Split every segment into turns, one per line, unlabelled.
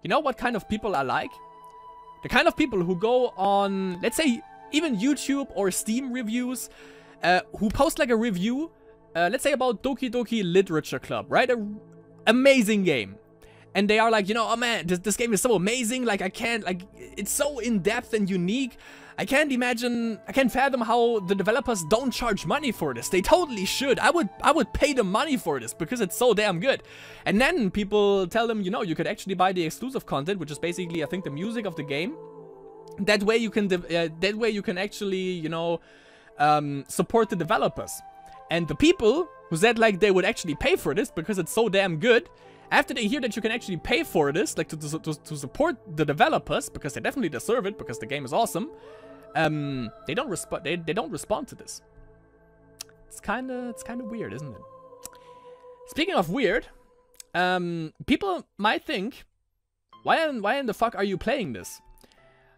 You know what kind of people I like? The kind of people who go on, let's say, even YouTube or Steam reviews, who post like a review, let's say about Doki Doki Literature Club, right? An amazing game. And they are like, you know, oh man, this game is so amazing, like I can't, like, it's so in-depth and unique. I can't fathom how the developers don't charge money for this. They totally should. I would pay them money for this because it's so damn good. And then people tell them, you know, you could actually buy the exclusive content, which is basically, I think, the music of the game. That way you can actually, you know, support the developers. And the people who said like they would actually pay for this because it's so damn good, after they hear that you can actually pay for this, like to support the developers, because they definitely deserve it, because the game is awesome, they don't respond to this. It's kind of weird, isn't it? Speaking of weird, people might think, why in the fuck are you playing this?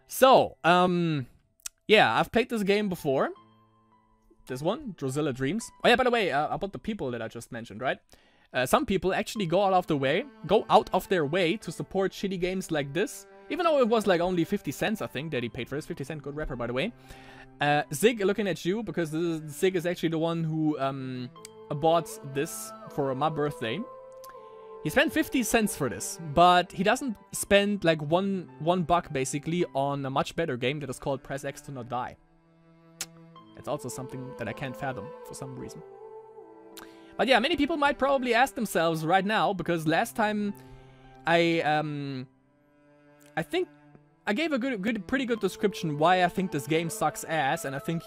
So, yeah, I've played this game before. This one, Drusilla Dreams. Oh yeah, by the way, about the people that I just mentioned, right? Some people actually go out of their way to support shitty games like this. Even though it was like only 50 cents, I think, that he paid for this. 50 Cent, good rapper, by the way. Zig, looking at you, because Zig is actually the one who bought this for my birthday. He spent 50 cents for this, but he doesn't spend like one buck basically on a much better game that is called Press X to Not Die. It's also something that I can't fathom for some reason. But yeah, many people might probably ask themselves right now, because last time I think I gave a pretty good description why I think this game sucks ass, and I think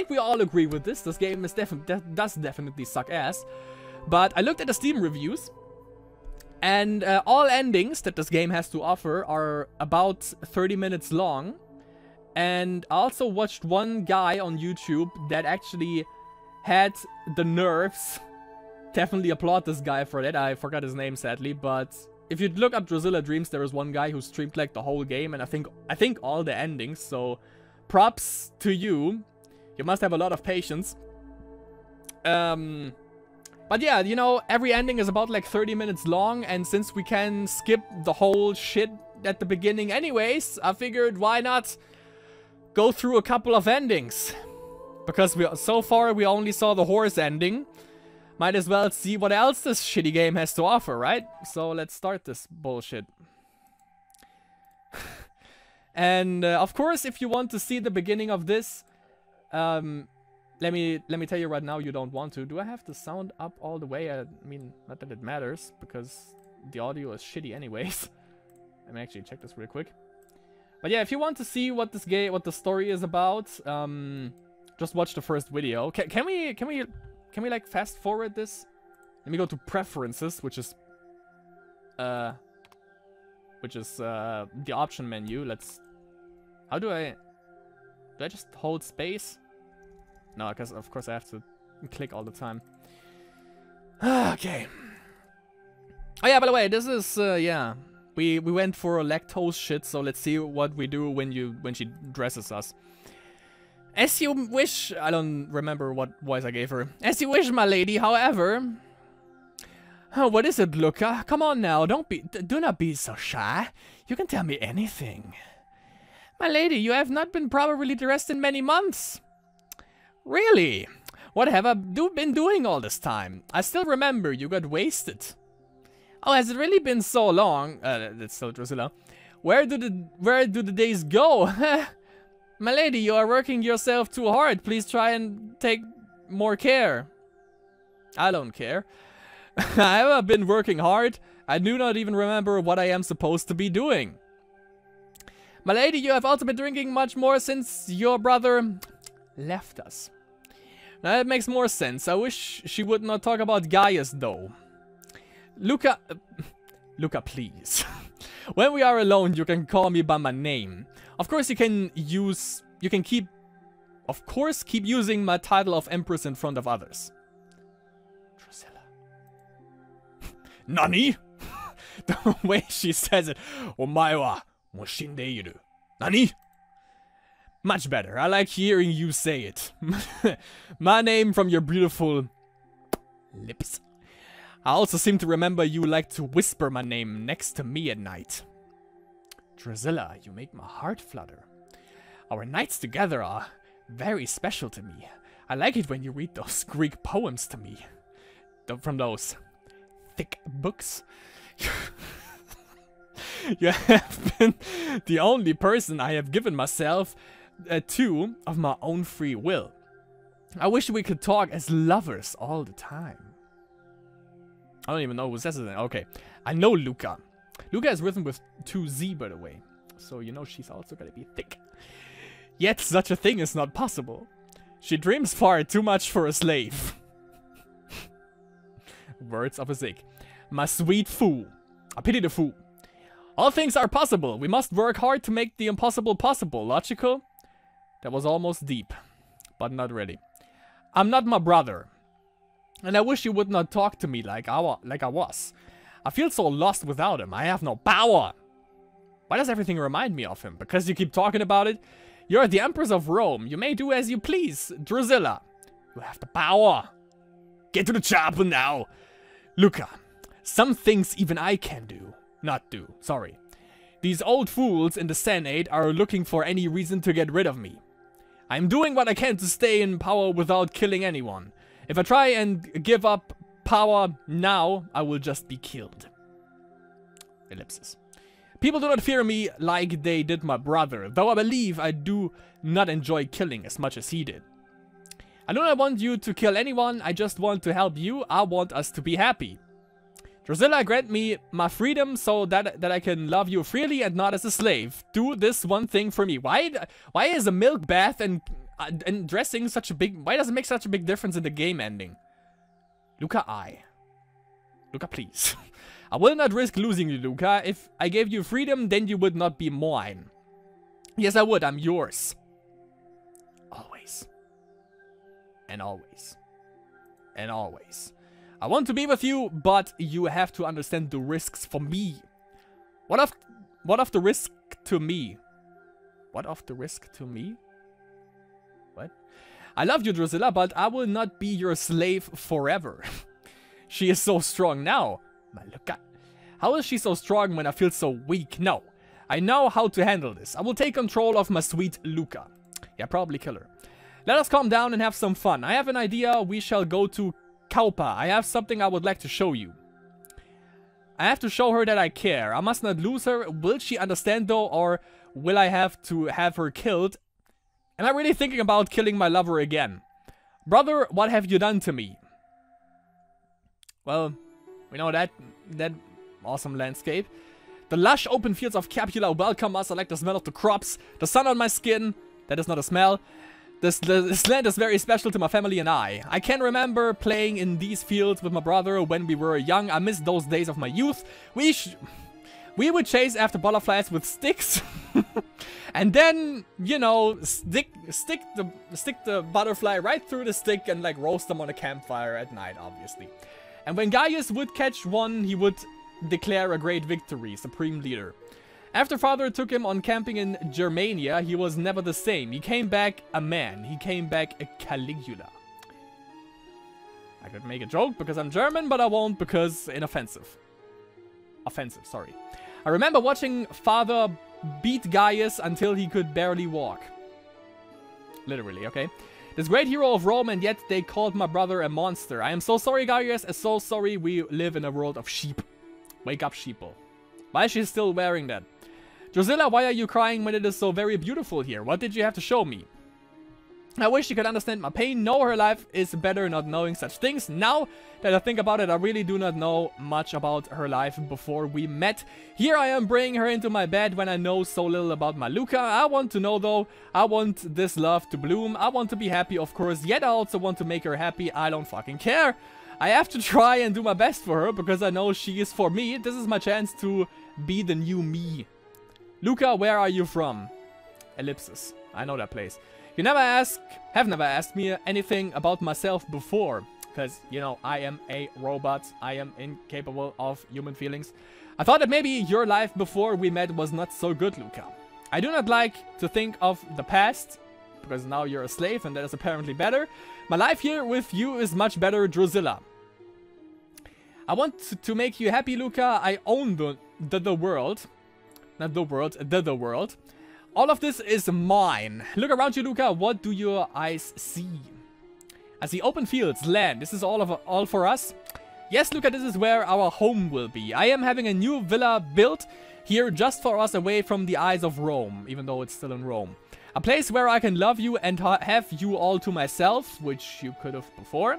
we all agree with this. This game is does definitely suck ass. But I looked at the Steam reviews, and all endings that this game has to offer are about 30 minutes long. And I also watched one guy on YouTube that actually had the nerves. Definitely applaud this guy for that. I forgot his name, sadly, but if you look up Drusilla Dreams, there is one guy who streamed like the whole game, and I think all the endings. So props to you. You must have a lot of patience. But yeah, you know, every ending is about like 30 minutes long, and since we can skip the whole shit at the beginning anyways, I figured why not go through a couple of endings. Because so far we only saw the horse ending. Might as well see what else this shitty game has to offer, right? So let's start this bullshit. And of course, if you want to see the beginning of this, let me tell you right now, you don't want to. Do I have the sound up all the way? I mean, not that it matters, because the audio is shitty anyways. Let me actually check this real quick. But yeah, if you want to see what the story is about, just watch the first video. Can we like fast forward this? Let me go to preferences, which is the option menu. Do I just hold space? No, because of course I have to click all the time. Okay. Oh yeah, by the way, this is yeah. We went for a lactose shit, so let's see what we do when she dresses us. As you wish. I don't remember what voice I gave her. As you wish, my lady. However, oh, what is it, Luca? Come on now, do not be so shy. You can tell me anything. My lady, you have not been properly dressed in many months. Really? What have I been doing all this time? I still remember you got wasted. Oh, has it really been so long? That's still Drusilla. Where do the days go? My lady, you are working yourself too hard. Please try and take more care. I don't care. I have been working hard. I do not even remember what I am supposed to be doing. My lady, you have also been drinking much more since your brother left us. Now that makes more sense. I wish she would not talk about Gaius though. Luca, please. When we are alone, you can call me by my name. Of course, keep using my title of Empress in front of others. Drusilla. Nani? The way she says it. Omae wa mo shindeiru. Nani? Much better. I like hearing you say it. My name from your beautiful lips. I also seem to remember you like to whisper my name next to me at night. Drusilla, you make my heart flutter. Our nights together are very special to me. I like it when you read those Greek poems to me. From those thick books. You have been the only person I have given myself to of my own free will. I wish we could talk as lovers all the time. I don't even know who says it. Okay, I know Luca. Luca is written with 2Z, by the way. So you know she's also gonna be thick. Yet such a thing is not possible. She dreams far too much for a slave. Words of a Zig. My sweet fool. I pity the fool. All things are possible. We must work hard to make the impossible possible. Logical? That was almost deep. But not really. I'm not my brother. And I wish you would not talk to me like I was. I feel so lost without him. I have no power. Why does everything remind me of him? Because you keep talking about it? You're the Empress of Rome. You may do as you please. Drusilla. You have the power. Get to the chopper now. Luca. Some things even I can do. Not do. Sorry. These old fools in the Senate are looking for any reason to get rid of me. I'm doing what I can to stay in power without killing anyone. If I try and give up power now, I will just be killed. Ellipsis. People do not fear me like they did my brother, though I believe I do not enjoy killing as much as he did. I do not want you to kill anyone, I just want to help you, I want us to be happy. Drusilla, grant me my freedom so that I can love you freely and not as a slave. Do this one thing for me. Why is a milk bath and dressing such a big... Why does it make such a big difference in the game ending? Luca, Luca, please. I will not risk losing you, Luca. If I gave you freedom, then you would not be mine. Yes, I would. I'm yours. Always. And always. And always. I want to be with you, but you have to understand the risks for me. What of the risk to me? What of the risk to me? What? I love you, Drusilla, but I will not be your slave forever. She is so strong now. Maluka. How is she so strong when I feel so weak? No. I know how to handle this. I will take control of my sweet Luca. Yeah, probably kill her. Let us calm down and have some fun. I have an idea. We shall go to Kaupa. I have something I would like to show you. I have to show her that I care. I must not lose her. Will she understand though, or will I have to have her killed? Am I really thinking about killing my lover again? Brother, what have you done to me? Well, we know that awesome landscape. The lush open fields of Capula welcome us. I like the smell of the crops. The sun on my skin. That is not a smell. This land is very special to my family and I. I can remember playing in these fields with my brother when we were young. I miss those days of my youth. We would chase after butterflies with sticks. And then, you know, stick the butterfly right through the stick and like roast them on a campfire at night, obviously. And when Gaius would catch one, he would declare a great victory, supreme leader. After father took him on camping in Germania, he was never the same. He came back a man. He came back a Caligula. I could make a joke because I'm German, but I won't because inoffensive. Offensive, sorry. I remember watching father beat Gaius until he could barely walk. Literally, okay? This great hero of Rome, and yet they called my brother a monster. I am so sorry, Gaius. I'm so sorry we live in a world of sheep. Wake up, sheeple. Why is she still wearing that? Drusilla, why are you crying when it is so very beautiful here? What did you have to show me? I wish you could understand my pain. No, her life is better not knowing such things. Now that I think about it, I really do not know much about her life before we met. Here I am bringing her into my bed when I know so little about my Luca. I want to know though. I want this love to bloom. I want to be happy, of course. Yet I also want to make her happy. I don't fucking care. I have to try and do my best for her because I know she is for me. This is my chance to be the new me. Luca, where are you from? Ellipsis. I know that place. You have never asked me anything about myself before. Because, you know, I am a robot. I am incapable of human feelings. I thought that maybe your life before we met was not so good, Luca. I do not like to think of the past. Because now you're a slave and that is apparently better. My life here with you is much better, Drusilla. I want to make you happy, Luca. I own the world. Not the world, the world. All of this is mine. Look around you, Luca. What do your eyes see? I see open fields, land. This is all for us. Yes, Luca, this is where our home will be. I am having a new villa built here just for us, away from the eyes of Rome, even though it's still in Rome. A place where I can love you and have you all to myself, which you could have before.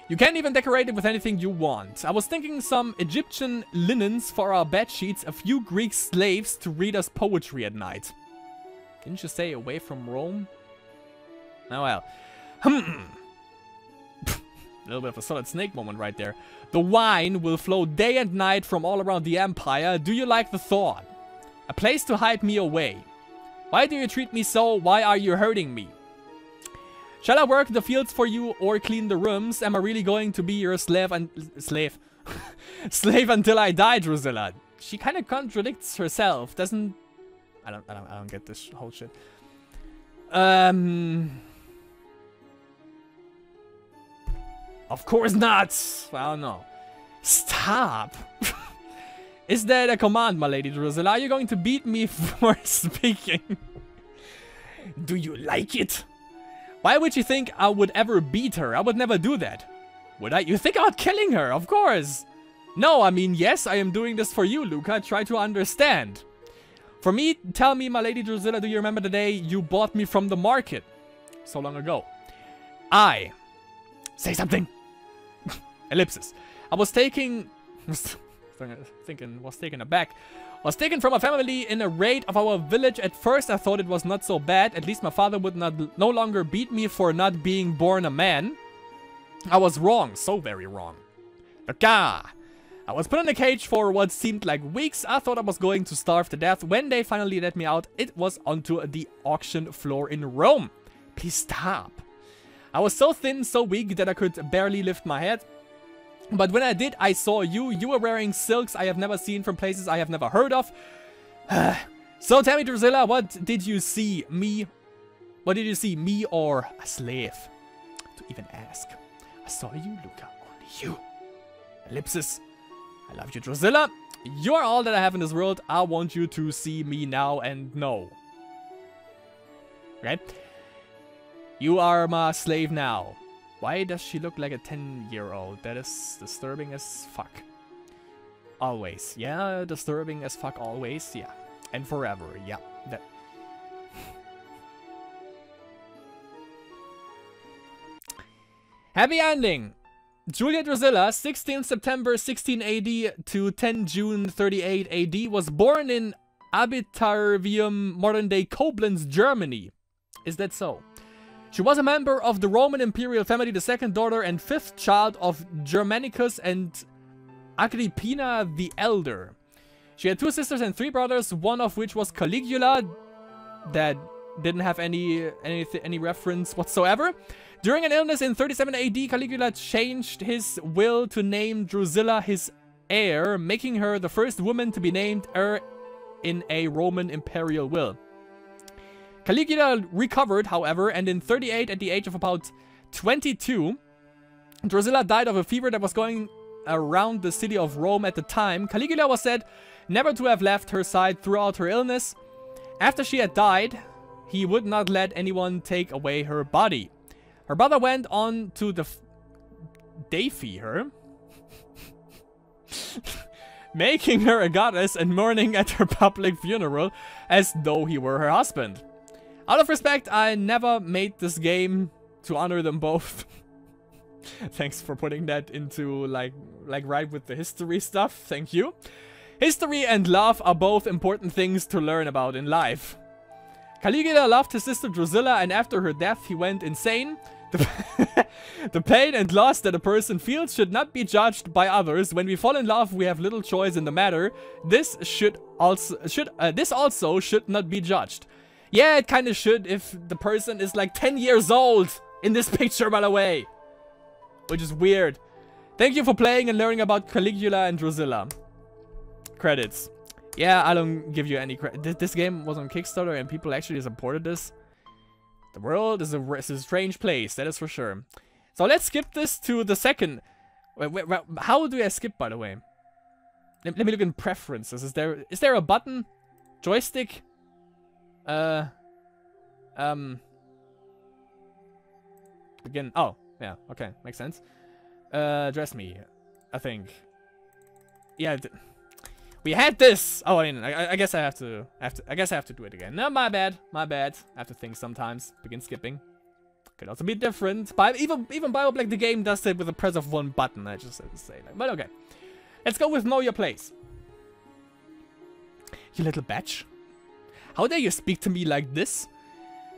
You can even decorate it with anything you want. I was thinking some Egyptian linens for our bed sheets, a few Greek slaves to read us poetry at night. Didn't you say away from Rome? Oh well. A little bit of a Solid Snake moment right there. The wine will flow day and night from all around the empire. Do you like the thought? A place to hide me away. Why do you treat me so? Why are you hurting me? Shall I work the fields for you or clean the rooms? Am I really going to be your slave slave until I die, Drusilla? She kind of contradicts herself, doesn't? I don't get this whole shit. Of course not. I don't know. Stop. Is that a command, my lady Drusilla? Are you going to beat me for speaking? Do you like it? Why would you think I would ever beat her? I would never do that. Would I? You think about killing her? Of course. No, I mean, yes, I am doing this for you, Luca. Try to understand. For me, tell me, my lady Drusilla, do you remember the day you bought me from the market? So long ago. Say something. Ellipsis. I was taken aback. Was taken from a family in a raid of our village. At first I thought it was not so bad. At least my father would no longer beat me for not being born a man. I was wrong, so very wrong. Luca! I was put in a cage for what seemed like weeks. I thought I was going to starve to death. When they finally let me out, it was onto the auction floor in Rome. Please stop. I was so thin, so weak that I could barely lift my head. But when I did, I saw you. You were wearing silks I have never seen from places I have never heard of. So tell me, Drusilla, what did you see? Me? What did you see? Me or a slave? To even ask. I saw you, Luca. Only you. Ellipsis. I love you, Drusilla. You are all that I have in this world. I want you to see me now and know. Right? You are my slave now. Why does she look like a 10-year-old? That is disturbing as fuck. Always. Yeah, disturbing as fuck always. Yeah. And forever. Yeah. That. Happy ending! Julia Drusilla, 16 September 16 AD to 10 June 38 AD, was born in Abitarvium, modern-day Koblenz, Germany. Is that so? She was a member of the Roman imperial family, the second daughter and fifth child of Germanicus and Agrippina the Elder. She had two sisters and three brothers, one of which was Caligula, that didn't have any reference whatsoever. During an illness in 37 AD, Caligula changed his will to name Drusilla his heir, making her the first woman to be named heir in a Roman imperial will. Caligula recovered, however, and in 38, at the age of about 22, Drusilla died of a fever that was going around the city of Rome at the time. Caligula was said never to have left her side throughout her illness. After she had died, he would not let anyone take away her body. Her brother went on to deify her, making her a goddess and mourning at her public funeral as though he were her husband. Out of respect, I never made this game to honor them both. Thanks for putting that into, like right with the history stuff. Thank you. History and love are both important things to learn about in life. Caligula loved his sister Drusilla, and after her death, he went insane. The pain and loss that a person feels should not be judged by others. When we fall in love, we have little choice in the matter. This also should not be judged. Yeah, it kind of should if the person is like 10 years old in this picture, by the way. Which is weird. Thank you for playing and learning about Caligula and Drusilla. Credits. Yeah, I don't give you any credit. This game was on Kickstarter and people actually supported this. The world is a strange place, that is for sure. So let's skip this to the second. Wait, how do I skip, by the way? Let me look in preferences. Is there a button? Joystick. Begin. Oh, yeah. Okay, makes sense. Dress me, I think. Yeah, we had this. Oh, I mean, I guess I have to. I guess I have to do it again. No, my bad. My bad. I have to think sometimes. Begin skipping. Could also be different. Even BioBlack the game does it with the press of one button. I just have to say that. But okay, let's go with Know Your Place. You little bitch. How dare you speak to me like this?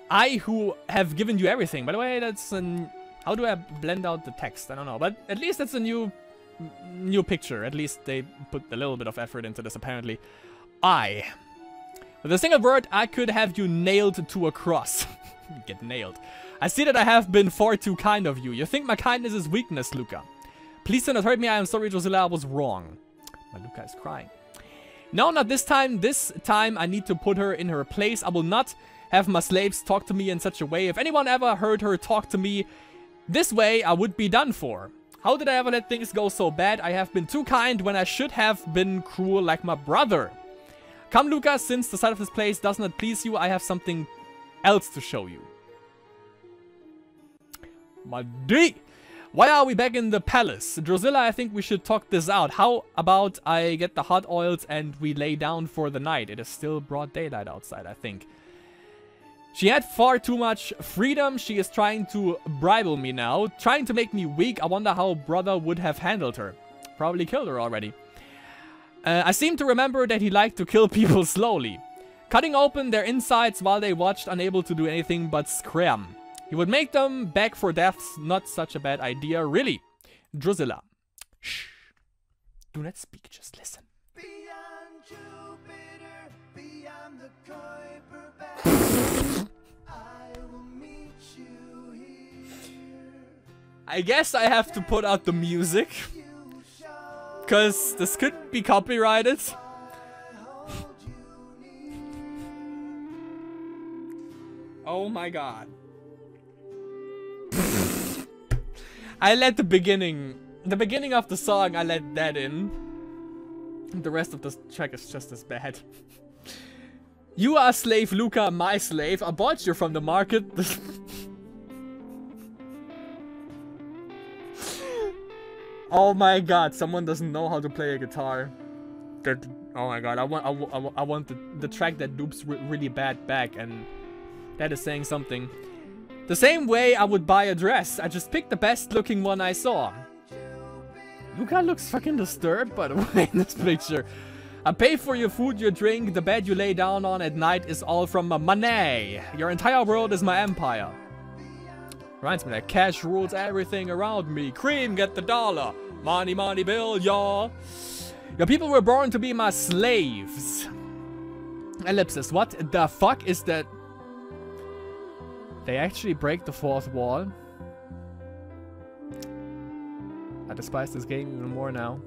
I who have given you everything. By the way, that's an... How do I blend out the text? I don't know. But at least it's a new picture. At least they put a little bit of effort into this, apparently. With a single word, I could have you nailed to a cross. Get nailed. I see that I have been far too kind of you. You think my kindness is weakness, Luca. Please do not hurt me. I am sorry, Drusilla. I was wrong. My Luca is crying. No, not this time. This time I need to put her in her place. I will not have my slaves talk to me in such a way. If anyone ever heard her talk to me this way, I would be done for. How did I ever let things go so bad? I have been too kind when I should have been cruel like my brother. Come, Luca, since the sight of this place does not please you, I have something else to show you. My D! Why are we back in the palace? Drusilla, I think we should talk this out. How about I get the hot oils and we lay down for the night? It is still broad daylight outside, I think. She had far too much freedom. She is trying to bribe me now. Trying to make me weak. I wonder how brother would have handled her. Probably killed her already. I seem to remember that he liked to kill people slowly. Cutting open their insides while they watched, unable to do anything but scram. He would make them beg for deaths. Not such a bad idea, really. Drusilla. Shh. Do not speak, just listen. Beyond Jupiter, beyond the Kuiper Belt, I will meet you here. I guess I have to put out the music. Because this could be copyrighted. Oh my god. I let the beginning of the song, I let that in. The rest of the track is just as bad. You are slave, Luca, my slave. I bought you from the market. Oh my god, someone doesn't know how to play a guitar. Oh my god, I want the track that loops really bad back, and that is saying something. The same way I would buy a dress. I just picked the best looking one I saw. Luca looks fucking disturbed, by the way, in this picture. I pay for your food, your drink. The bed you lay down on at night is all from my money. Your entire world is my empire. Reminds me that cash rules everything around me. Cream, get the dollar. Money, money, bill, y'all. Your people were born to be my slaves. Ellipsis, what the fuck is that? They actually break the fourth wall. I despise this game even more now.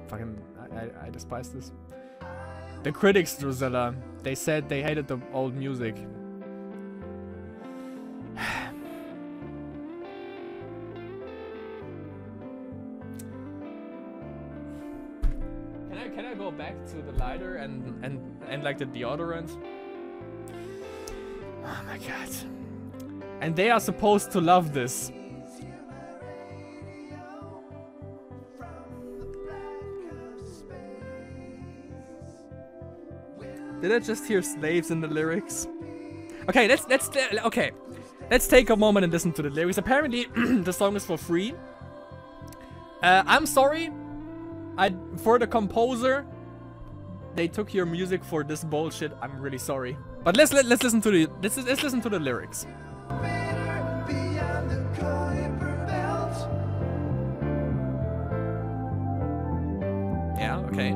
Fucking, I despise this. The critics, Drusilla, they said they hated the old music. Can I go back to the lighter and like the deodorant? Oh my god. And they are supposed to love this. Did I just hear slaves in the lyrics? Okay, let's take a moment and listen to the lyrics. Apparently, the song is for free. I'm sorry, for the composer. They took your music for this bullshit. I'm really sorry. But let's listen to the let's listen to the lyrics. Yeah. Okay.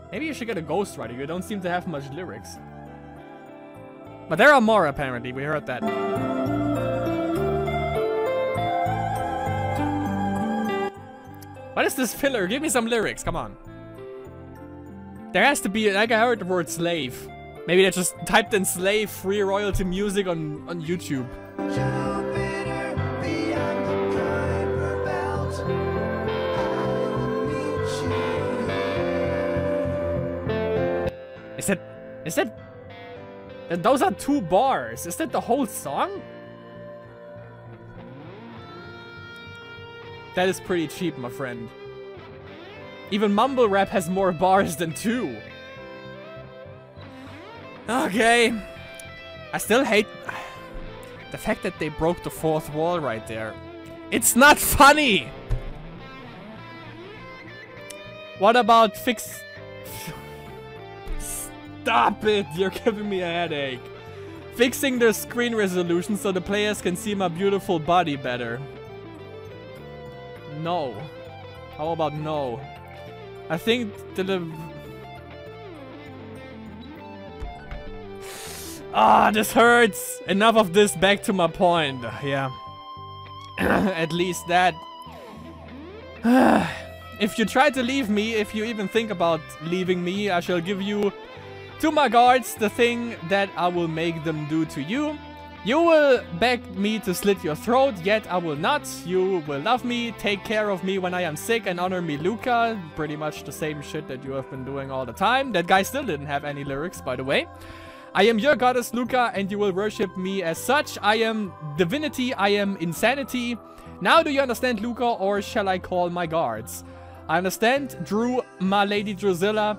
Maybe you should get a ghostwriter. You don't seem to have much lyrics. But there are more, apparently. We heard that. What is this filler? Give me some lyrics. Come on. There has to be, like I heard the word slave. Maybe they just typed in slave free royalty music on YouTube. Is that, those are 2 bars. Is that the whole song? That is pretty cheap, my friend. Even mumble rap has more bars than 2. Okay. I still hate the fact that they broke the 4th wall right there. It's not funny! What about Stop it! You're giving me a headache. Fixing the screen resolution so the players can see my beautiful body better. No. How about no? I think this hurts! Enough of this, back to my point. Yeah. At least that. If you try to leave me, if you even think about leaving me, I shall give you to my guards the thing that I will make them do to you. You will beg me to slit your throat, yet I will not. You will love me, take care of me when I am sick, and honor me, Luca. Pretty much the same shit that you have been doing all the time. That guy still didn't have any lyrics, by the way. I am your goddess, Luca, and you will worship me as such. I am divinity, I am insanity. Now do you understand, Luca, or shall I call my guards? I understand, Drew, my lady Drusilla.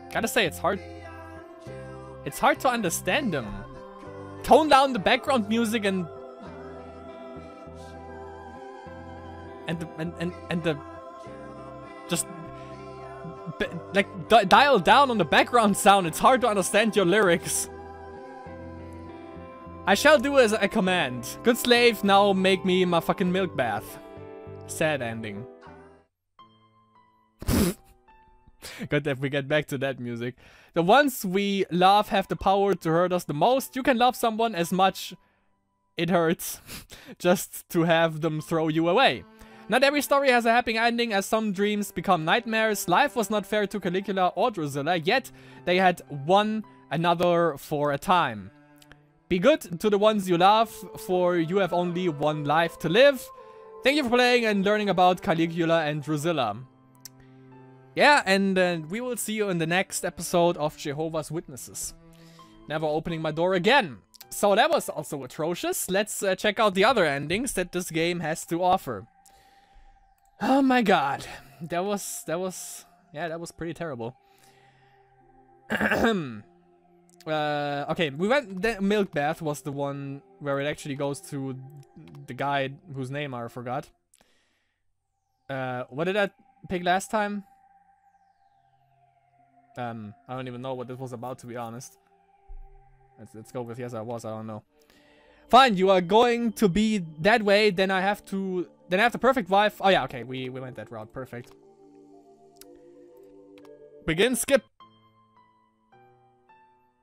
Gotta say, it's hard. It's hard to understand them. Tone down the background music and just like dial down on the background sound. It's hard to understand your lyrics. I shall do as a command. Good slave, now make me my fucking milk bath. Sad ending. Good that we get back to that music. The ones we love have the power to hurt us the most. You can love someone as much it hurts just to have them throw you away. Not every story has a happy ending, as some dreams become nightmares. Life was not fair to Caligula or Drusilla, yet they had one another for a time. Be good to the ones you love, for you have only one life to live. Thank you for playing and learning about Caligula and Drusilla. Yeah, and we will see you in the next episode of Jehovah's Witnesses. Never opening my door again. So that was also atrocious. Let's check out the other endings that this game has to offer. Oh my god. That was pretty terrible. Okay, we went, the milk bath was the one where it actually goes to the guy whose name I forgot. What did I pick last time? I don't even know what this was about, to be honest. Let's go with yes I was, I don't know. Fine, you are going to be that way, then I have the perfect wife. Oh yeah, okay, we went that route, perfect. Begin, skip.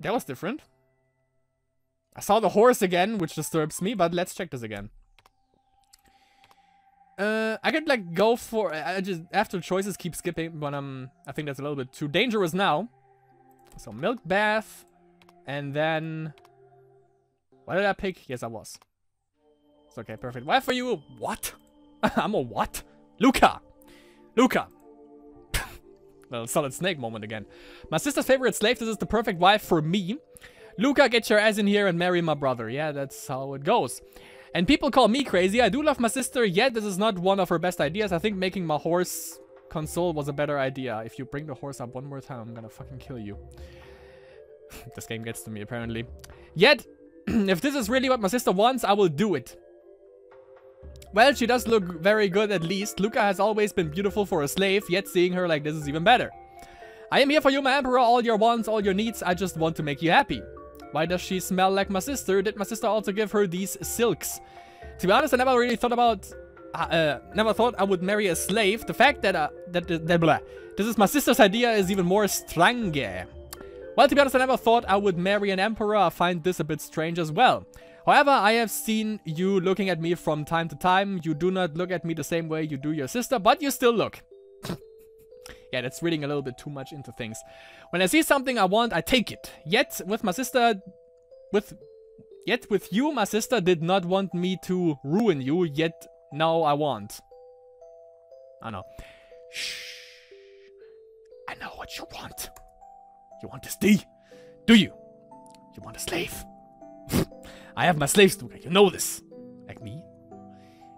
That was different. I saw the horse again, which disturbs me, but let's check this again. I could like go for, I just, after choices keep skipping, but I think that's a little bit too dangerous now. So milk bath, and then, what did I pick? Yes, I was. It's okay, perfect. Why for you? What? I'm a what? Luca! Luca! Well, Solid Snake moment again. My sister's favorite slave, this is the perfect wife for me. Luca, get your ass in here and marry my brother. Yeah, that's how it goes. And people call me crazy. I do love my sister, yet this is not one of her best ideas. I think making my horse console was a better idea. If you bring the horse up one more time, I'm gonna fucking kill you. This game gets to me, apparently. Yet, if this is really what my sister wants, I will do it. Well, she does look very good at least. Luca has always been beautiful for a slave, yet seeing her like this is even better. I am here for you, my emperor, all your wants, all your needs. I just want to make you happy. Why does she smell like my sister? Did my sister also give her these silks? To be honest, I never really thought about never thought I would marry a slave. The fact that this is my sister's idea is even more stronger. Well, to be honest, I never thought I would marry an emperor. I find this a bit strange as well. However, I have seen you looking at me from time to time. You do not look at me the same way you do your sister, but you still look. Yeah, that's reading a little bit too much into things. When I see something I want, I take it. Yet with you, my sister did not want me to ruin you, yet now I want. I know. Shh. I know what you want. You want this D? Do you? You want a slave? I have my slaves, Luca. You know this. Like me?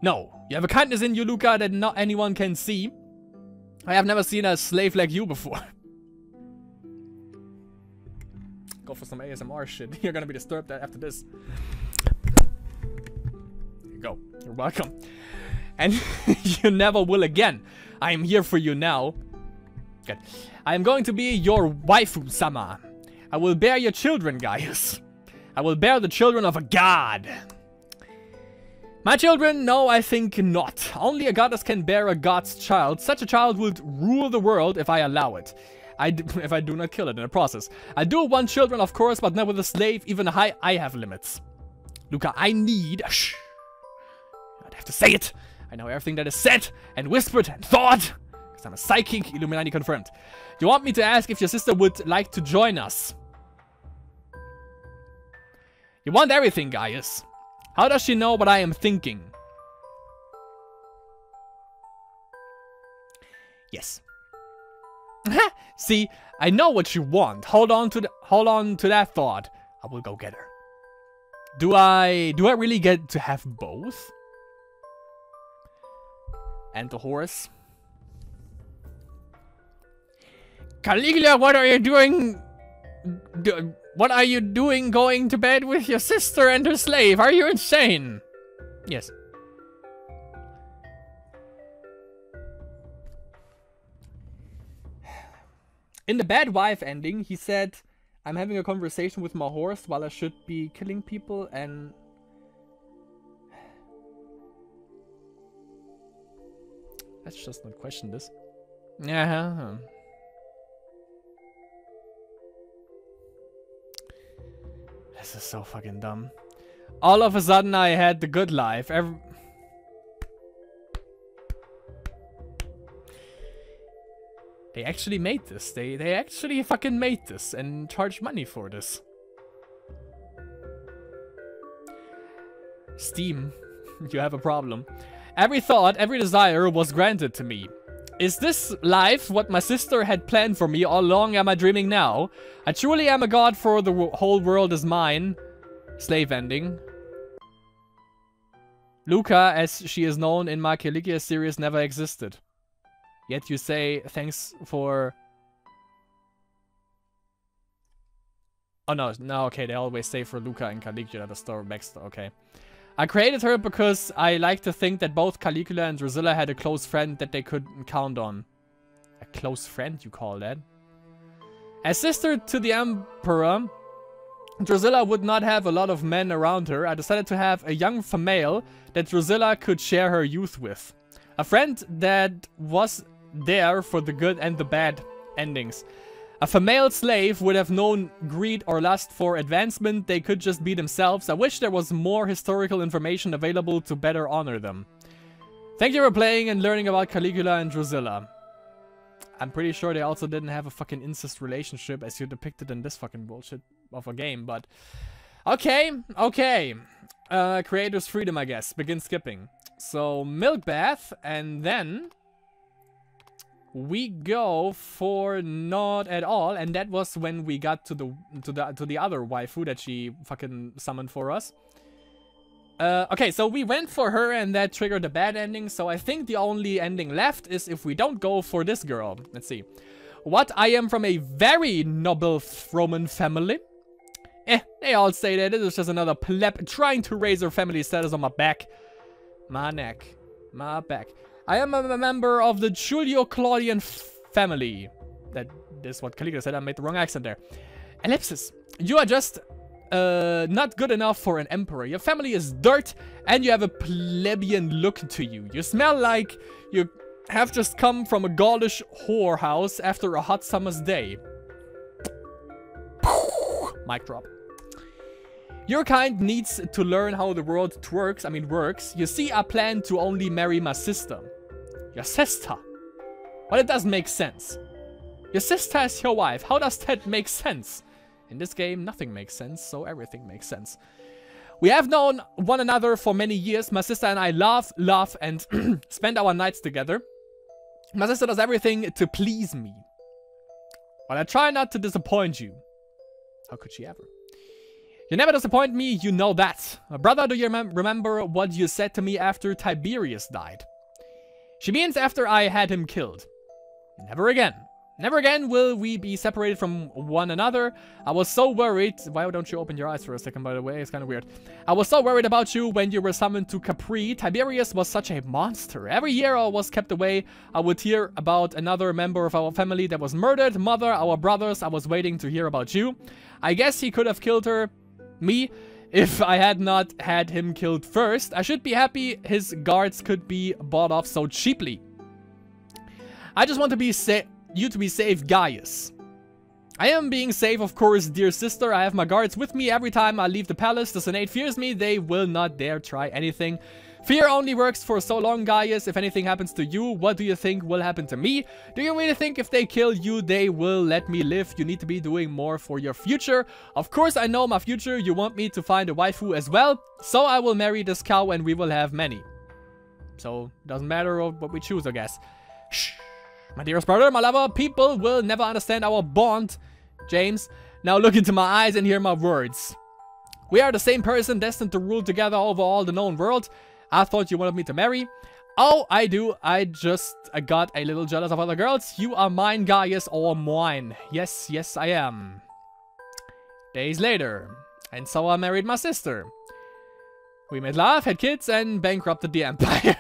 No. You have a kindness in you, Luca, that not anyone can see. I have never seen a slave like you before. Go for some ASMR shit. You're gonna be disturbed after this. Here you go. You're welcome. And you never will again. I am here for you now. Good. I am going to be your waifu-sama. I will bear your children, Gaius. I will bear the children of a god. My children? No, I think not. Only a goddess can bear a god's child. Such a child would rule the world if I allow it. If I do not kill it in the process. I do want children, of course, but not with a slave. Even I have limits. Luca, I need... Shh. I have to say it. I know everything that is said and whispered and thought. Because I'm a psychic. Illuminati confirmed. You want me to ask if your sister would like to join us? You want everything, Gaius. How does she know what I am thinking? Yes. See, I know what you want. Hold on to that thought. I will go get her. Do I really get to have both? And the horse. Caligula, what are you doing? What are you doing going to bed with your sister and her slave? Are you insane? Yes. In the bad wife ending, he said, I'm having a conversation with my horse while I should be killing people and... Let's just not question this. Yeah. This is so fucking dumb. All of a sudden I had the good life. They actually made this. They actually fucking made this and charged money for this. Steam, you have a problem. Every thought, every desire was granted to me. Is this life what my sister had planned for me all along? Am I dreaming now? I truly am a god, for the whole world is mine. Slave ending. Luca, as she is known in my Caligula series, never existed. Yet you say thanks for... Oh no, okay, they always say for Luca and Caligula, the story backstory, okay. I created her because I like to think that both Caligula and Drusilla had a close friend that they could count on. A close friend, you call that? As sister to the Emperor, Drusilla would not have a lot of men around her. I decided to have a young female that Drusilla could share her youth with. A friend that was there for the good and the bad endings. A female slave would have known greed or lust for advancement. They could just be themselves. I wish there was more historical information available to better honor them. Thank you for playing and learning about Caligula and Drusilla. I'm pretty sure they also didn't have a fucking incest relationship as you depicted in this fucking bullshit of a game, but... Okay. Creator's freedom, I guess. Begin skipping. So, milk bath, and then... we go for not at all, and that was when we got to the other waifu that she fucking summoned for us. Okay, so we went for her, and that triggered a bad ending. So I think the only ending left is if we don't go for this girl. Let's see. What? I am from a very noble Roman family. They all say that. It is just another pleb trying to raise her family status on my back, my neck, my back. I am a member of the Julio-Claudian family. That is what Caligula said. I made the wrong accent there. Ellipsis. You are just not good enough for an emperor. Your family is dirt, and you have a plebeian look to you. You smell like you have just come from a Gaulish whorehouse after a hot summer's day. Mic drop. Your kind needs to learn how the world works. You see, I plan to only marry my sister. Your sister? Well, it doesn't make sense. Your sister is your wife. How does that make sense? In this game, nothing makes sense, so everything makes sense. We have known one another for many years. My sister and I laugh, and spend our nights together. My sister does everything to please me. But I try not to disappoint you. How could she ever? You never disappoint me, you know that. Brother, do you remember what you said to me after Tiberius died? She means after I had him killed. Never again. Never again will we be separated from one another. I was so worried. Why don't you open your eyes for a second, by the way? It's kind of weird. I was so worried about you when you were summoned to Capri. Tiberius was such a monster. Every year I was kept away, I would hear about another member of our family that was murdered. Mother, our brothers, I was waiting to hear about you. I guess he could have killed me, if I had not had him killed first. I should be happy his guards could be bought off so cheaply. I just want to be you to be safe, Gaius. I am being safe, of course, dear sister. I have my guards with me every time I leave the palace. The Senate fears me. They will not dare try anything. Fear only works for so long, Gaius. If anything happens to you, what do you think will happen to me? Do you really think if they kill you, they will let me live? You need to be doing more for your future. Of course, I know my future. You want me to find a waifu as well. So I will marry this cow and we will have many. So, doesn't matter what we choose, I guess. Shh. My dearest brother, my lover, people will never understand our bond, James. Now look into my eyes and hear my words. We are the same person destined to rule together over all the known world. I thought you wanted me to marry. Oh, I do. I got a little jealous of other girls. You are mine, Gaius, or mine. Yes, yes, I am. Days later. And so I married my sister. We made love, had kids, and bankrupted the empire.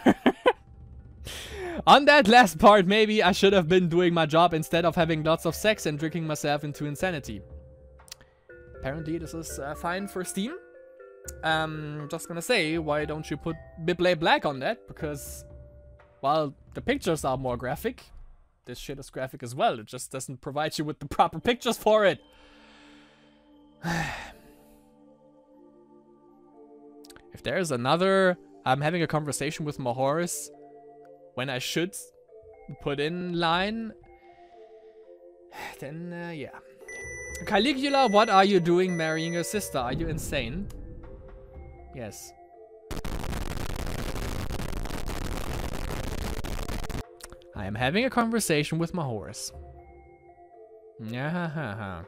On that last part, maybe I should have been doing my job instead of having lots of sex and drinking myself into insanity. Apparently, this is fine for Steam. Just gonna say, why don't you put Biplay Black on that? Because, while the pictures are more graphic, this shit is graphic as well. It just doesn't provide you with the proper pictures for it. If there's another, I'm having a conversation with my horse when I should put in line, then yeah. Caligula, what are you doing marrying your sister? Are you insane? Yes. I am having a conversation with my horse. Yeah.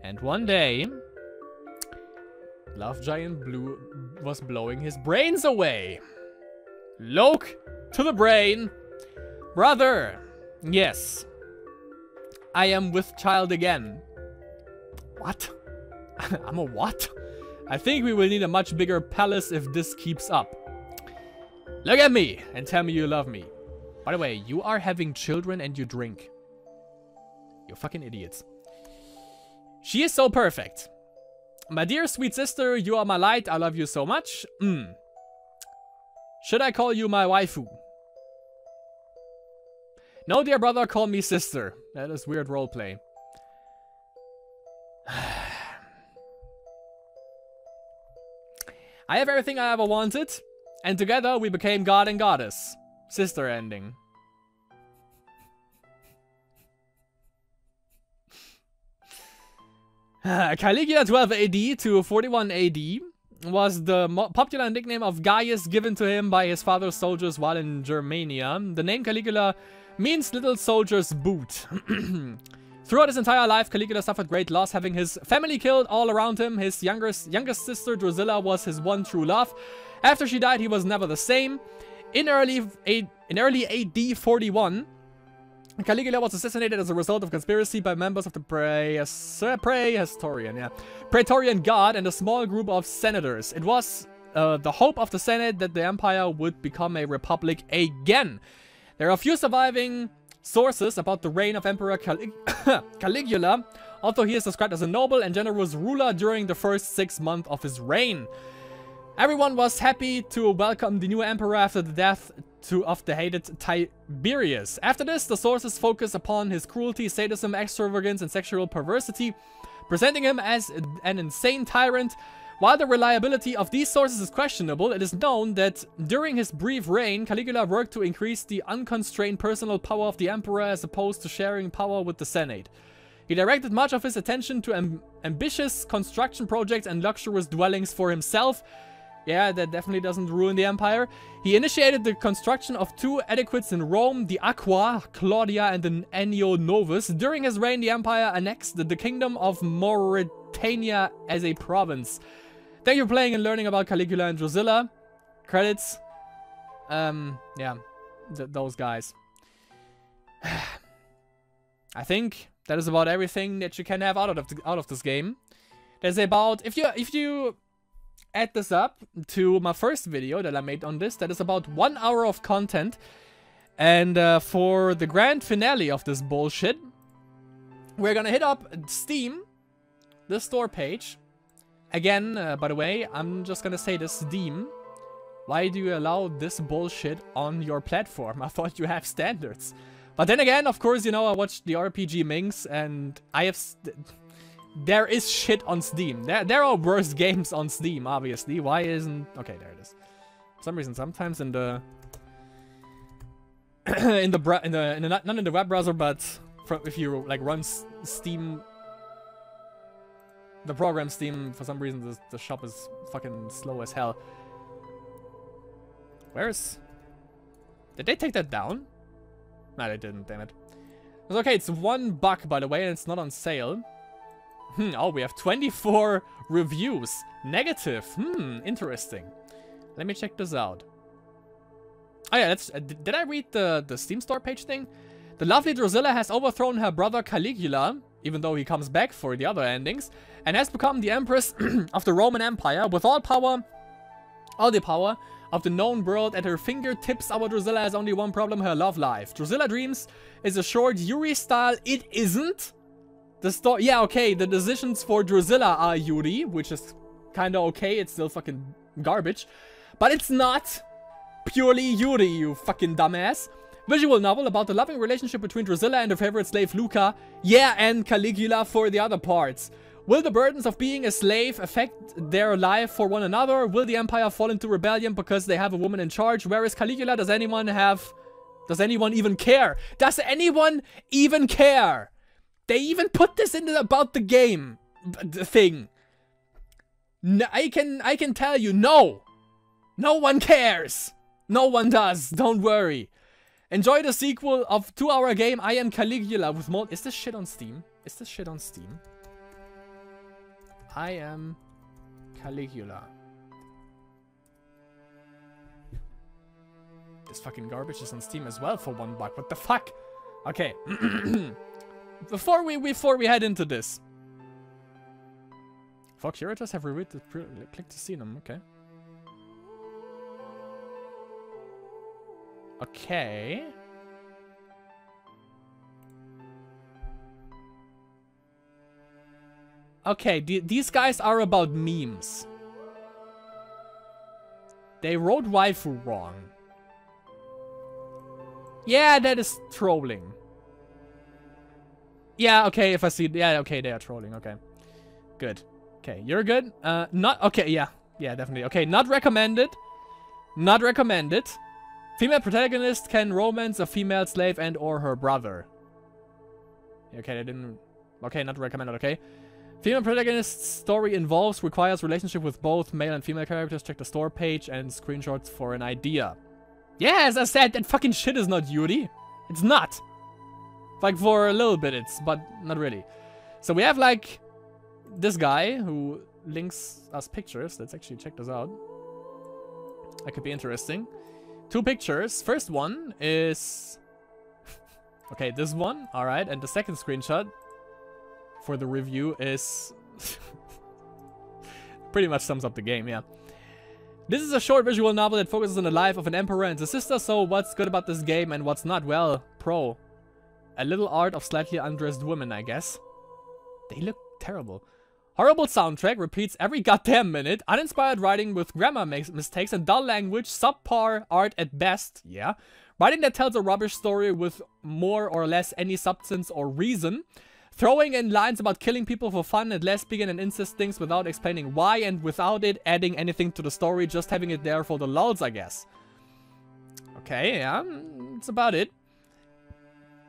And one day, Love Giant Blue was blowing his brains away. Look to the brain. Brother. Yes. I am with child again. What? I'm a what? I think we will need a much bigger palace if this keeps up. Look at me and tell me you love me. By the way, you are having children and you drink. You fucking idiots. She is so perfect. My dear sweet sister, you are my light. I love you so much. Should I call you my waifu? No, dear brother, call me sister. That is weird roleplay. I have everything I ever wanted, and together we became god and goddess. Sister ending. Caligula 12 AD to 41 AD was the popular nickname of Gaius given to him by his father's soldiers while in Germania. The name Caligula means little soldier's boot. Throughout his entire life, Caligula suffered great loss, having his family killed all around him. His youngest sister, Drusilla, was his one true love. After she died, he was never the same. In early AD 41, Caligula was assassinated as a result of conspiracy by members of the Praetorian Guard and a small group of senators. It was the hope of the Senate that the empire would become a republic again. There are few surviving sources about the reign of Emperor Caligula. although he is described as a noble and generous ruler during the first 6 months of his reign. Everyone was happy to welcome the new emperor after the death of the hated Tiberius. After this, the sources focus upon his cruelty, sadism, extravagance, and sexual perversity, presenting him as an insane tyrant. While the reliability of these sources is questionable, it is known that during his brief reign, Caligula worked to increase the unconstrained personal power of the emperor as opposed to sharing power with the Senate. He directed much of his attention to ambitious construction projects and luxurious dwellings for himself. Yeah, that definitely doesn't ruin the empire. He initiated the construction of 2 aqueducts in Rome, the Aqua Claudia and the Anio Novus. During his reign, the empire annexed the kingdom of Mauritania as a province. Thank you for playing and learning about Caligula and Drusilla. Credits. Yeah, those guys. I think that is about everything that you can have out of this game. There's about, if you add this up to my first video that I made on this, that is about 1 hour of content. And for the grand finale of this bullshit, we're gonna hit up Steam, the store page. Again, by the way, I'm just gonna say this, Steam. Why do you allow this bullshit on your platform? I thought you have standards. But then again, of course, you know, I watched the RPG Minx and I have... There is shit on Steam. There are worse games on Steam, obviously. Why isn't... Okay, there it is. For some reason, sometimes in the... not in the web browser, but if you, like, run Steam... The program Steam, for some reason, the shop is fucking slow as hell. Where's... Did they take that down? No, they didn't, damn it. It's okay, it's $1, by the way, and it's not on sale. Oh, we have 24 reviews. Negative. Interesting. Let me check this out. Oh yeah, that's... did I read the Steam store page thing? The lovely Drusilla has overthrown her brother Caligula, even though he comes back for the other endings, and has become the empress of the Roman Empire with all the power of the known world at her fingertips. Our Drusilla has only one problem, her love life. Drusilla Dreams is a short Yuri style. It isn't. The story, yeah, okay, the decisions for Drusilla are Yuri, which is kinda okay, it's still fucking garbage. But it's not purely Yuri, you fucking dumbass. Visual novel about the loving relationship between Drusilla and her favorite slave Luca. Yeah, and Caligula for the other parts. Will the burdens of being a slave affect their life for one another? Will the empire fall into rebellion because they have a woman in charge? Where is Caligula? Does anyone even care? Does anyone even care? They even put this in about the game thing. No, I can tell you, no. No one cares. No one does. Don't worry. Enjoy the sequel of 2-hour game I Am Caligula with more... Is this shit on Steam? Is this shit on Steam? I Am Caligula. This fucking garbage is on Steam as well for $1. What the fuck? Okay. Before we head into this. 4 curators have reviewed the click to see them. Okay. Okay. Okay, these guys are about memes. They wrote waifu wrong. Yeah, that is trolling. Yeah, okay, if I see... Yeah, okay, they are trolling, okay. Good. Okay, you're good. Not... Okay, yeah. Yeah, definitely. Okay, not recommended. Not recommended. Female protagonist can romance a female slave and or her brother. Okay, they didn't... Okay, not recommended, okay. Female protagonist's story requires relationship with both male and female characters. Check the store page and screenshots for an idea. Yeah, as I said, that fucking shit is not Yuri. It's not. Like, for a little bit it's, but not really. So we have, like, this guy who links us pictures. Let's actually check this out. That could be interesting. 2 pictures. First one is... Okay, this one. Alright, and the second screenshot for the review is... pretty much sums up the game, yeah. This is a short visual novel that focuses on the life of an emperor and his sister, so what's good about this game and what's not? Well, pro. A little art of slightly undressed women, I guess. They look terrible. Horrible soundtrack, repeats every goddamn minute. Uninspired writing with grammar mistakes and dull language. Subpar art at best. Yeah. Writing that tells a rubbish story with more or less any substance or reason. Throwing in lines about killing people for fun and lesbian and incest things without explaining why, and without it adding anything to the story, just having it there for the lulz, I guess. Okay, yeah, that's about it.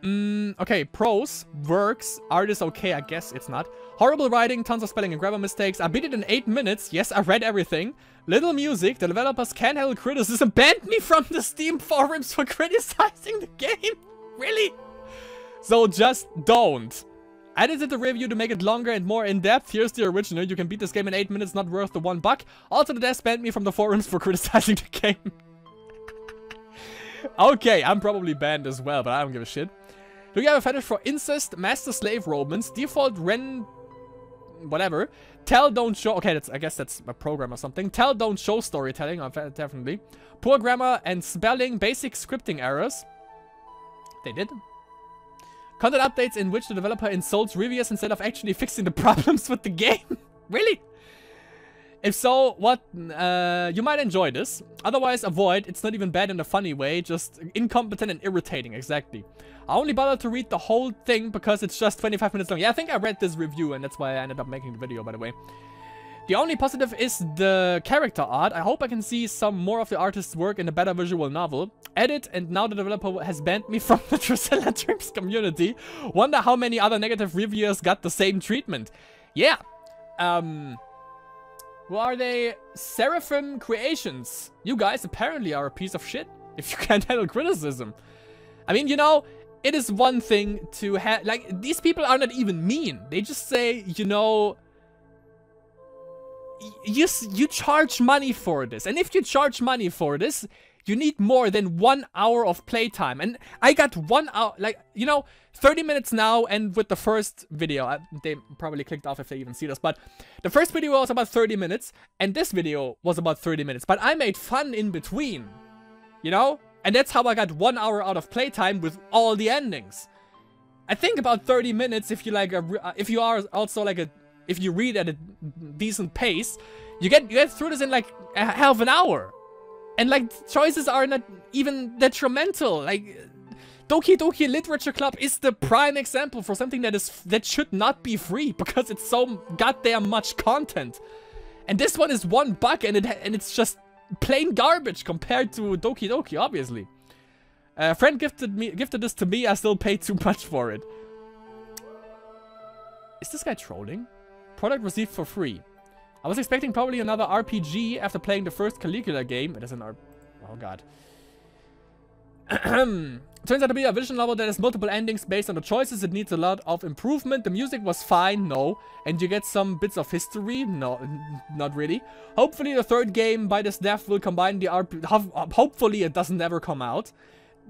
Okay, prose, works, art is okay, I guess it's not. Horrible writing, tons of spelling and grammar mistakes. I beat it in 8 minutes. Yes, I read everything. Little music, the developers can't handle criticism. Banned me from the Steam forums for criticizing the game. Really? So just don't. I edited the review to make it longer and more in-depth. Here's the original. You can beat this game in 8 minutes, not worth the $1. Also, the devs banned me from the forums for criticizing the game. Okay, I'm probably banned as well, but I don't give a shit. Do you have a fetish for incest, master-slave romance, default whatever. Tell, don't show. Okay, I guess that's a program or something. Tell, don't show storytelling. Definitely. Poor grammar and spelling, basic scripting errors. They did. Content updates in which the developer insults reviewers instead of actually fixing the problems with the game. Really? If so, what? You might enjoy this. Otherwise, avoid. It's not even bad in a funny way. Just incompetent and irritating. Exactly. I only bothered to read the whole thing because it's just 25 minutes long. Yeah, I think I read this review and that's why I ended up making the video, by the way. The only positive is the character art. I hope I can see some more of the artist's work in a better visual novel. Edit, and now the developer has banned me from the Drusilla Dreams community. Wonder how many other negative reviewers got the same treatment. Yeah. Who are they? Seraphim Creations. You guys apparently are a piece of shit if you can't handle criticism. I mean, you know, it is one thing to have... Like, these people are not even mean. They just say, you know... You charge money for this. And if you charge money for this, you need more than 1 hour of playtime. And I got 1 hour... Like, you know, 30 minutes now, and with the first video... they probably clicked off if they even see this, but... The first video was about 30 minutes, and this video was about 30 minutes. But I made fun in between. You know? And that's how I got 1 hour out of playtime with all the endings. I think about 30 minutes if you like if you are also like if you read at a decent pace, you get through this in like half an hour. And like choices are not even detrimental. Like Doki Doki Literature Club is the prime example for something that should not be free because it's so goddamn much content. And this one is $1 and it's just plain garbage compared to Doki Doki, obviously. A friend gifted this to me. I still paid too much for it. Is this guy trolling? Product received for free. I was expecting probably another RPG after playing the first Caligula game. It is an oh god. Turns out to be a visual novel that has multiple endings based on the choices. It needs a lot of improvement. The music was fine, no. And you get some bits of history, no, not really. Hopefully the third game by this dev will combine the hopefully it doesn't ever come out.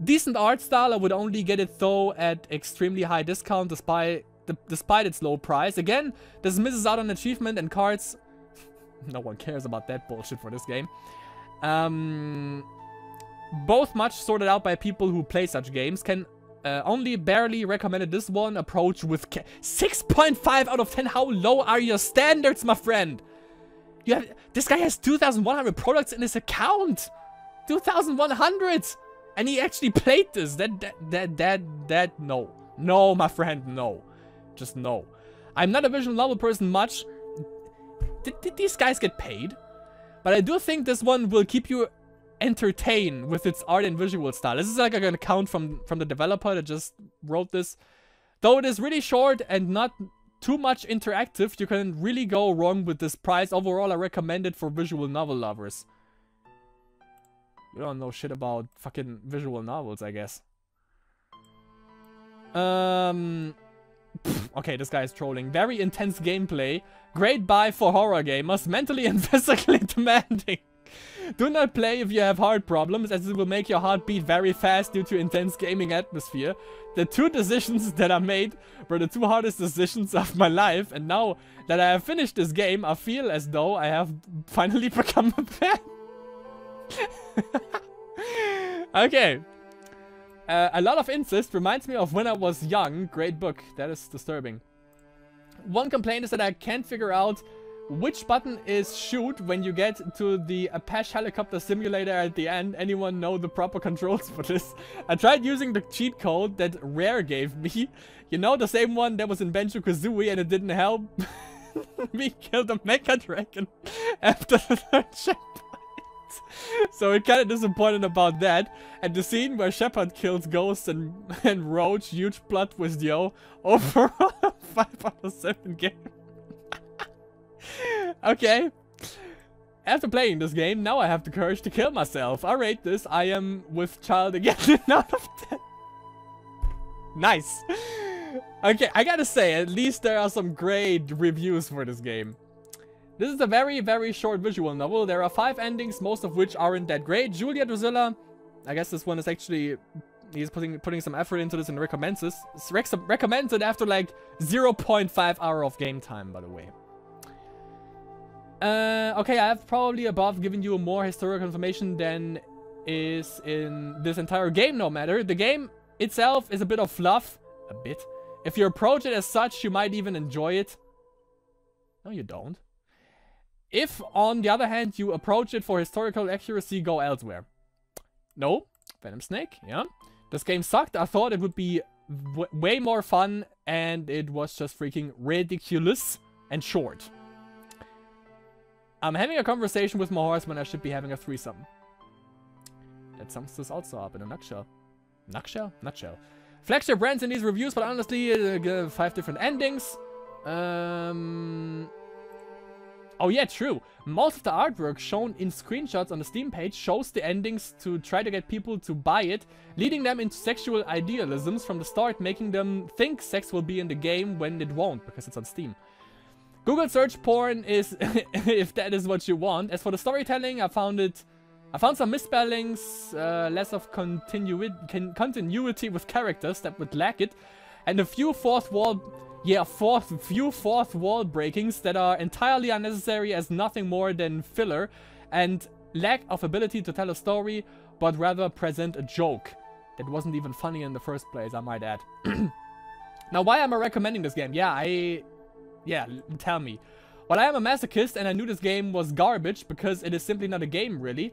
Decent art style. I would only get it though at extremely high discount despite its low price. Again, this misses out on achievement and cards. No one cares about that bullshit for this game. Both much sorted out by people who play such games. Can only barely recommended this one approach with 6.5 out of 10. How low are your standards, my friend? This guy has 2,100 products in his account. 2,100, and he actually played this. No, my friend, no. Just no. I'm not a visual novel person much. Did these guys get paid? But I do think this one will keep you entertained with its art and visual style. This is like an account from the developer that just wrote this. Though it is really short and not too much interactive, you can really go wrong with this price. Overall, I recommend it for visual novel lovers. You don't know shit about fucking visual novels, I guess. Okay, this guy is trolling. Very intense gameplay. Great buy for horror gamers. Mentally and physically demanding. Do not play if you have heart problems, as it will make your heart beat very fast due to intense gaming atmosphere. The 2 decisions that I made were the 2 hardest decisions of my life, and now that I have finished this game, I feel as though I have finally become a fan. Okay. A lot of incest reminds me of when I was young. Great book. That is disturbing. One complaint is that I can't figure out which button is shoot when you get to the Apache helicopter simulator at the end. Anyone know the proper controls for this? I tried using the cheat code that Rare gave me. You know, the same one that was in Banjo-Kazooie, and it didn't help me kill the Mecha Dragon after the third checkpoint. So I'm kind of disappointed about that. And the scene where Shepard kills Ghost and Roach, huge plot twist, yo. Overall, 5 out of 7 game. Okay. After playing this game, now I have the courage to kill myself. I rate this. I am with child again. Out of 10. Nice. Okay, I gotta say, at least there are some great reviews for this game. This is a very, very short visual novel. There are 5 endings, most of which aren't that great. Julia Drusilla, I guess this one is actually, he's putting some effort into this and recommends this. Recommends it after like 0.5 hour of game time, by the way. Okay, I have probably above given you more historical information than is in this entire game, no matter. The game itself is a bit of fluff. A bit. If you approach it as such, you might even enjoy it. No, you don't. If, on the other hand, you approach it for historical accuracy, go elsewhere. No. Venom Snake, yeah. This game sucked. I thought it would be way more fun, and it was just freaking ridiculous and short. I'm having a conversation with my horse when I should be having a threesome. That sums this also up in a nutshell. Nutshell. Flagship brands in these reviews, but honestly, 5 different endings. Oh yeah, true. Most of the artwork shown in screenshots on the Steam page shows the endings to try to get people to buy it, leading them into sexual idealisms from the start, making them think sex will be in the game when it won't, because it's on Steam. Google search porn is if that is what you want. As for the storytelling, I found some misspellings, less of continuity with characters that would lack it, and a few fourth wall breakings that are entirely unnecessary as nothing more than filler, and lack of ability to tell a story, but rather present a joke that wasn't even funny in the first place, I might add. Now, why am I recommending this game? Yeah, tell me. Well, I am a masochist, and I knew this game was garbage because it is simply not a game, really.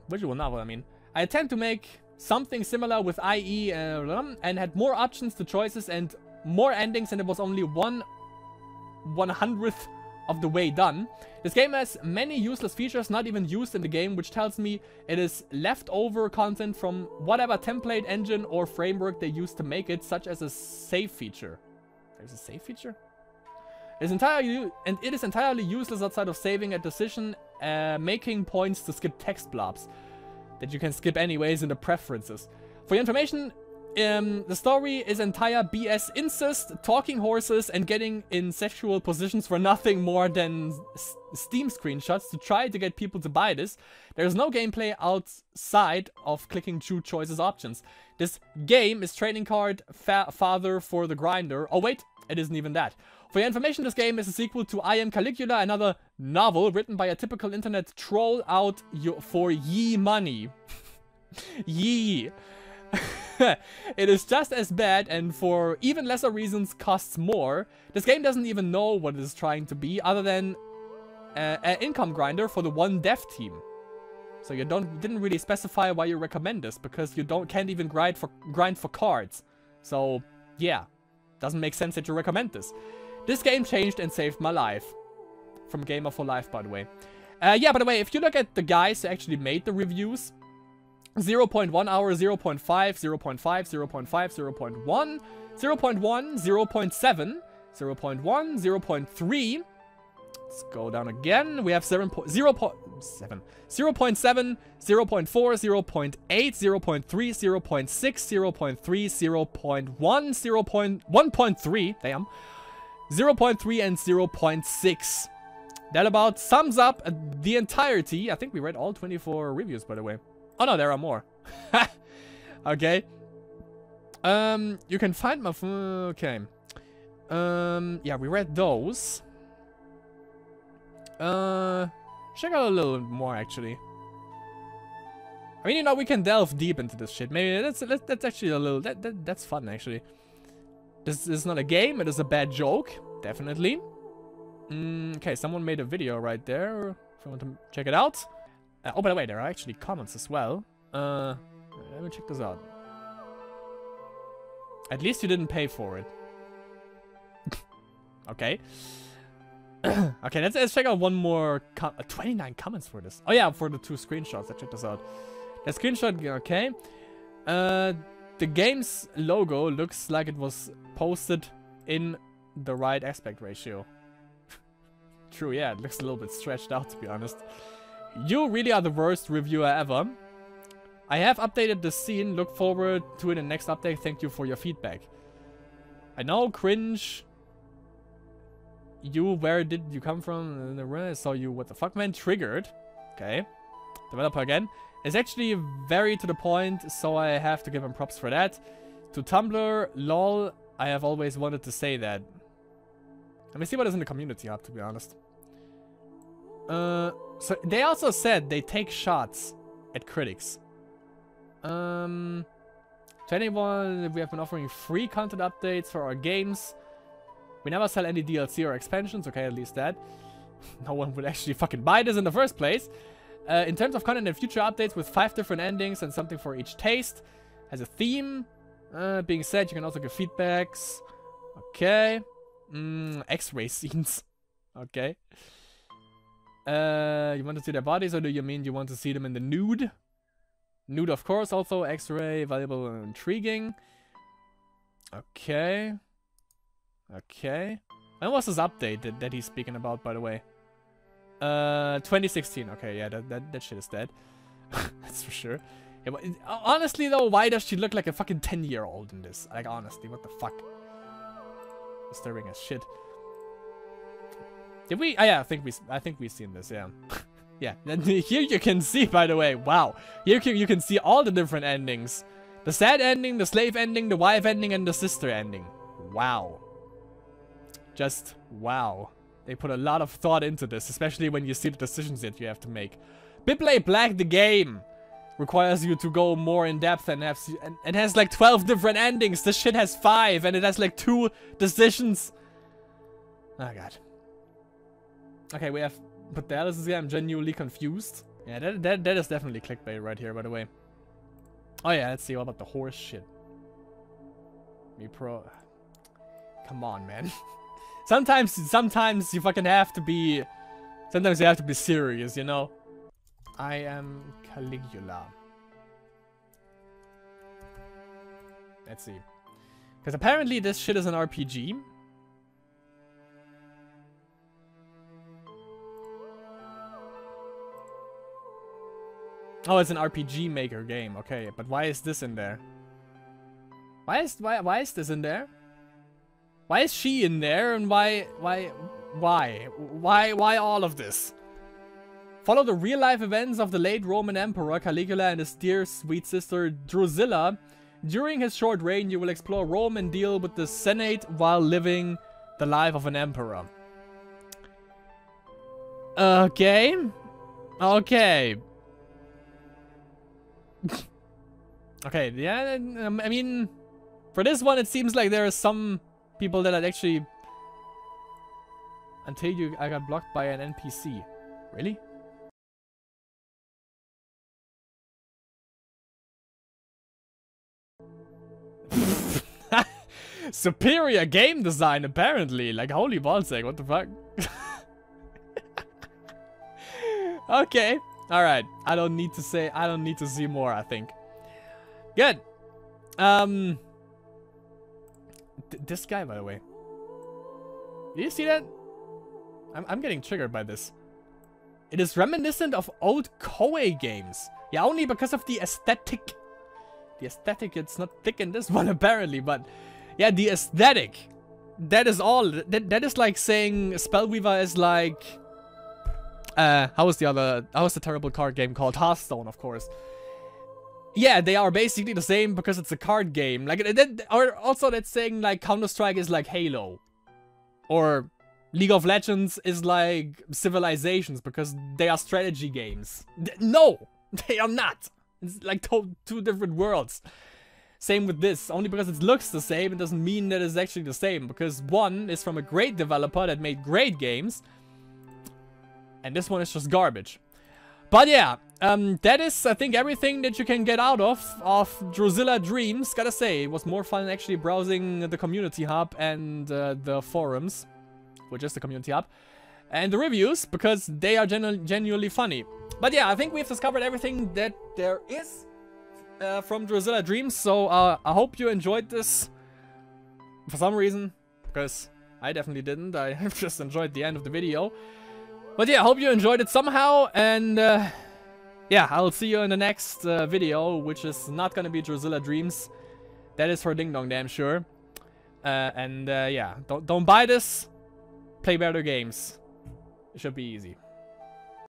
Visual novel, I mean. I attempt to make something similar with IE and had more options to choices and more endings, and it was only 1/100th of the way done. This game has many useless features not even used in the game, which tells me it is leftover content from whatever template engine or framework they used to make it, such as a save feature. There's a save feature? It is entirely useless outside of saving a decision, making points to skip text blobs that you can skip anyways in the preferences. For your information, the story is entire BS incest, talking horses, and getting in sexual positions for nothing more than Steam screenshots to try to get people to buy this. There is no gameplay outside of clicking choose choices options. This game is trading card father for the grinder. Oh wait, it isn't even that. For your information, this game is a sequel to I Am Caligula, another novel written by a typical internet troll out for ye money. Ye. It is just as bad, and for even lesser reasons costs more. This game doesn't even know what it is trying to be, other than an income grinder for the one dev team. So you didn't really specify why you recommend this, because you can't even grind for cards. So yeah, doesn't make sense that you recommend this. This game changed and saved my life. From Gamer for Life, by the way. Yeah, by the way, if you look at the guys who actually made the reviews, 0.1 hour, 0.5, 0.5, 0.5, 0.1, 0.1, 0.7, 0.1, 0.3. Let's go down again. We have 0.7, 0.4, 0.8, 0.3, 0.6, 0.3, 0.1, 1.3, damn. 0.3 and 0.6. That about sums up the entirety. I think we read all 24 reviews, by the way. Oh no, there are more. Okay. You can find my... Okay. Yeah, we read those. Check out a little more, actually. I mean, you know, we can delve deep into this shit. Maybe that's actually a little... That's fun, actually. This is not a game, it is a bad joke. Definitely. Okay, someone made a video right there. If you want to check it out. Oh, by the way, there are actually comments as well. Let me check this out. At least you didn't pay for it. Okay. Okay, let's check out one more. 29 comments for this. Oh yeah, for the 2 screenshots. Let's check this out. The screenshot, okay. The game's logo looks like it was posted in the right aspect ratio. True, yeah, it looks a little bit stretched out, to be honest. You really are the worst reviewer ever. I have updated the scene. Look forward to it in the next update. Thank you for your feedback. I know, cringe. You, where did you come from? I saw you, what the fuck, man? Triggered. Okay. Developer again. It's actually very to the point, so I have to give him props for that. To Tumblr, lol, I have always wanted to say that. Let me see what is in the community hub, to be honest. So they also said they take shots at critics. To anyone, we have been offering free content updates for our games. We never sell any DLC or expansions. Okay, at least that. No one would actually fucking buy this in the first place. In terms of content and future updates with 5 different endings and something for each taste. Has a theme. Being said, you can also give feedbacks. Okay. X-ray scenes. Okay. You want to see their bodies, or do you mean you want to see them in the nude? Nude, of course, also. X-ray, valuable and intriguing. Okay. Okay. When was this update that he's speaking about, by the way? 2016. Okay, yeah, that shit is dead. That's for sure. Yeah, but honestly, though, why does she look like a fucking 10-year-old in this? Like, honestly, what the fuck? Disturbing as shit. Did we? Oh, yeah, I think we've seen this. Yeah. Yeah. And here you can see, by the way. Wow. Here you can see all the different endings. The sad ending, the slave ending, the wife ending, and the sister ending. Wow. Just wow. They put a lot of thought into this, especially when you see the decisions that you have to make. Biplay Black the game requires you to go more in depth and has like 12 different endings. This shit has 5 and it has like 2 decisions. Oh god. Okay, we have Patalysis here. I'm genuinely confused. Yeah, that is definitely clickbait right here, by the way. Oh yeah, let's see. What about the horse shit? Me pro. Come on, man. Sometimes you fucking have to be... Sometimes you have to be serious, you know? I am Caligula. Let's see. Because apparently this shit is an RPG. Oh, it's an RPG Maker game. Okay, but why is this in there? Why is this in there? Why is she in there, and why all of this? Follow the real-life events of the late Roman Emperor Caligula and his dear sweet sister Drusilla. During his short reign, you will explore Rome and deal with the Senate while living the life of an emperor. Okay. Okay. Okay, yeah, I mean, for this one, it seems like there are some people that are actually... Until I got blocked by an NPC. Really? Superior game design, apparently. Like, holy ballsack, what the fuck? Okay. Alright. I don't need to see more, I think. Good. This guy, by the way. Do you see that? I'm getting triggered by this. It is reminiscent of old Koei games. Yeah, only because of the aesthetic. The aesthetic, it's not thick in this one, apparently, but... Yeah, the aesthetic. That is all. That is like saying Spellweaver is like... how was the terrible card game called? Hearthstone, of course. Yeah, they are basically the same because it's a card game. Like, or also that's saying like Counter-Strike is like Halo. Or League of Legends is like Civilizations because they are strategy games. No! They are not! It's like two different worlds. Same with this. Only because it looks the same, it doesn't mean that it's actually the same. Because one is from a great developer that made great games. And this one is just garbage. But yeah, that is, I think, everything that you can get out of Drusilla Dreams. Gotta say, it was more fun actually browsing the community hub and the forums, which is the community hub, and the reviews, because they are genuinely funny. But yeah, I think we've discovered everything that there is from Drusilla Dreams. So I hope you enjoyed this for some reason, because I definitely didn't. I just enjoyed the end of the video. But yeah, I hope you enjoyed it somehow, and yeah, I'll see you in the next video, which is not gonna be Drusilla Dreams. That is for Ding Dong, damn sure. And yeah, don't buy this. Play better games. It should be easy.